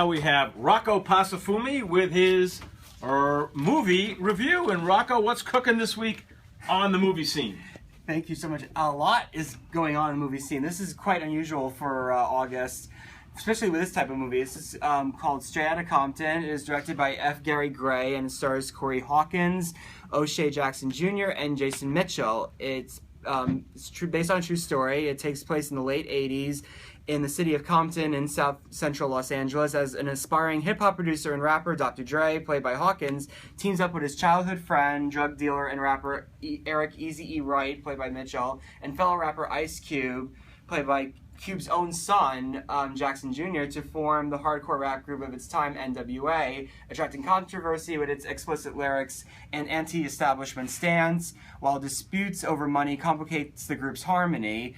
Now we have Rocco Pasafumi with his movie review. And Rocco, what's cooking this week on the movie scene? Thank you so much. A lot is going on in the movie scene. This is quite unusual for August, especially with this type of movie. This is called Straight Outta Compton. It is directed by F. Gary Gray and it stars Corey Hawkins, O'Shea Jackson Jr., and Jason Mitchell. It's based on a true story. It takes place in the late 80s in the city of Compton in south central Los Angeles as an aspiring hip-hop producer and rapper, Dr. Dre, played by Hawkins, teams up with his childhood friend, drug dealer and rapper Eric Eazy-E Wright, played by Mitchell, and fellow rapper Ice Cube, played by Cube's own son, Jackson Jr., to form the hardcore rap group of its time, NWA, attracting controversy with its explicit lyrics and anti-establishment stance, while disputes over money complicates the group's harmony.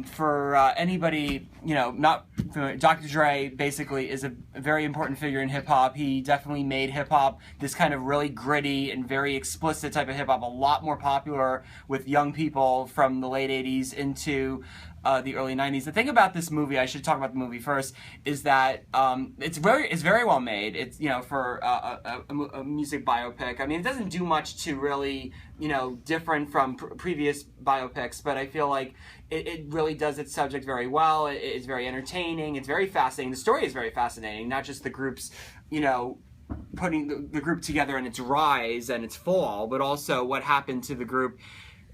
For anybody, not familiar, Dr. Dre basically is a very important figure in hip-hop. He definitely made hip-hop, this kind of really gritty and very explicit type of hip-hop, a lot more popular with young people from the late 80s into the early 90s. The thing about this movie, I should talk about the movie first, is that it's very well made. It's for a music biopic. I mean, it doesn't do much to really different from previous biopics, but I feel like it really does its subject very well. It's very entertaining. It's very fascinating. The story is very fascinating. Not just the group's putting the group together and its rise and its fall, but also what happened to the group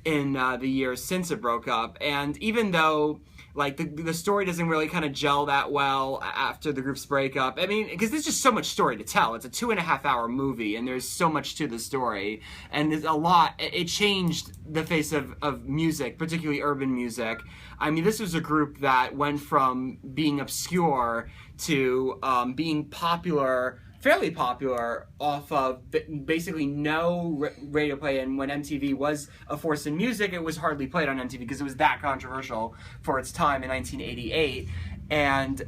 in the years since it broke up. And even though the story doesn't really kind of gel that well after the group's breakup, I mean, because there's just so much story to tell. It's a 2.5-hour movie and there's so much to the story, and there's a lot. It changed the face of music, particularly urban music. I mean, this was a group that went from being obscure to being popular, fairly popular, off of basically no radio play. And when MTV was a force in music, it was hardly played on MTV because it was that controversial for its time in 1988. And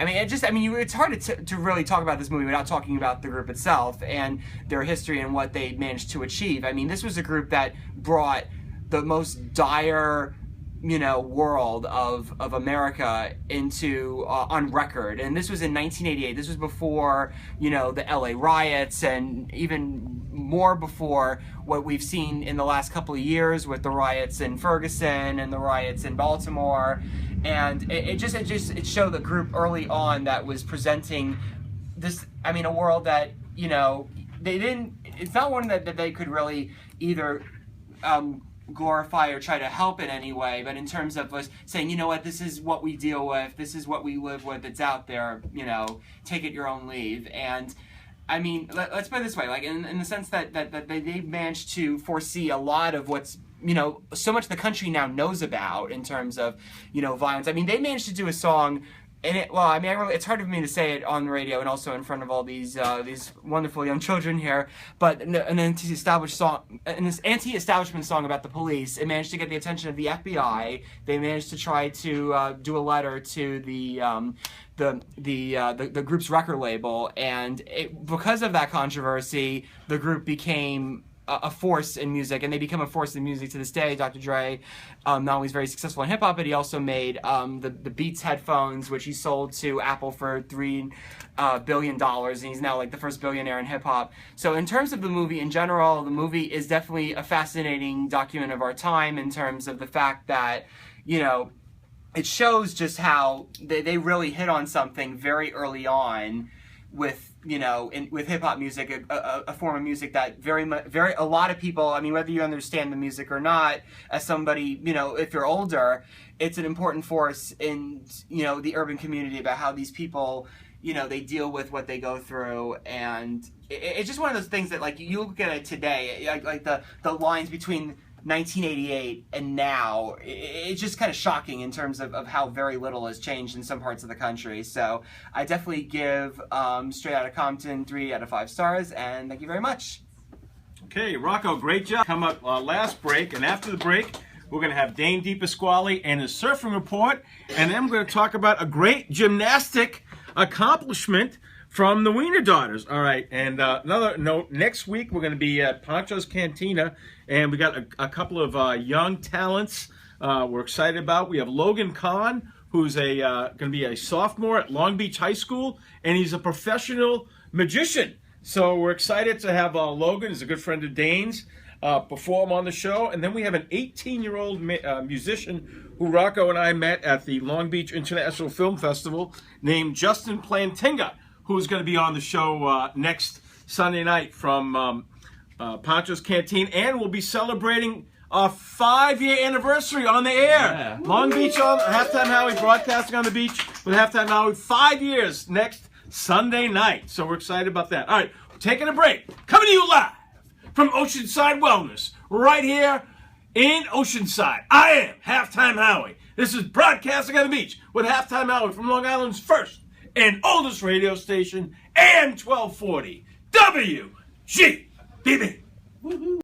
I mean, it's hard to really talk about this movie without talking about the group itself and their history and what they managed to achieve. I mean, this was a group that brought the most dire world of America into on record, and this was in 1988. This was before the LA riots, and even more before what we've seen in the last couple of years with the riots in Ferguson and the riots in Baltimore. And it showed the group early on that was presenting this, a world that they didn't. It's not one that they could really either glorify or try to help in any way, but in terms of us saying, this is what we deal with, this is what we live with, it's out there, take it your own leave. And I mean, let's put it this way, in the sense that they managed to foresee a lot of what's so much the country now knows about in terms of violence. I mean, they managed to do a song. And it's hard for me to say it on the radio and also in front of all these wonderful young children here. But an anti-establishment song about the police. It managed to get the attention of the FBI. They managed to try to do a letter to the group's record label, and because of that controversy, the group became a force in music, and they become a force in music to this day. Dr. Dre not only is very successful in hip-hop, but he also made the Beats headphones, which he sold to Apple for $3 billion, and he's now the first billionaire in hip-hop. So in terms of the movie in general, the movie is definitely a fascinating document of our time in terms of the fact that, it shows just how they really hit on something very early on with with hip-hop music, a form of music that a lot of people, whether you understand the music or not, as somebody, if you're older, it's an important force in, the urban community about how these people, they deal with what they go through. And it's just one of those things that, you look at it today, the lines between 1988 and now, it's just kind of shocking in terms of how very little has changed in some parts of the country. So I definitely give Straight Outta Compton 3 out of 5 stars, and thank you very much. Okay, Rocco, great job. Come up last break, and after the break, we're going to have Dane DePasquale and his surfing report, and then we're going to talk about a great gymnastic accomplishment from the Weiner daughters. All right, and another note, next week we're going to be at Pancho's Cantina, and we got a couple of young talents we're excited about. We have Logan Kahn, who's going to be a sophomore at Long Beach High School, and he's a professional magician. So we're excited to have Logan, who's a good friend of Dane's, perform on the show. And then we have an 18-year-old musician who Rocco and I met at the Long Beach International Film Festival named Justin Plantinga, who's going to be on the show next Sunday night from Pancho's Canteen, and we'll be celebrating our 5-year anniversary on the air. Yeah. Long Beach on Halftime Howie, broadcasting on the beach with Halftime Howie. 5 years next Sunday night. So we're excited about that. All right, we're taking a break. Coming to you live from Oceanside Wellness, right here in Oceanside. I am Halftime Howie. This is broadcasting on the beach with Halftime Howie from Long Island's first and oldest radio station, AM 1240 WGBB.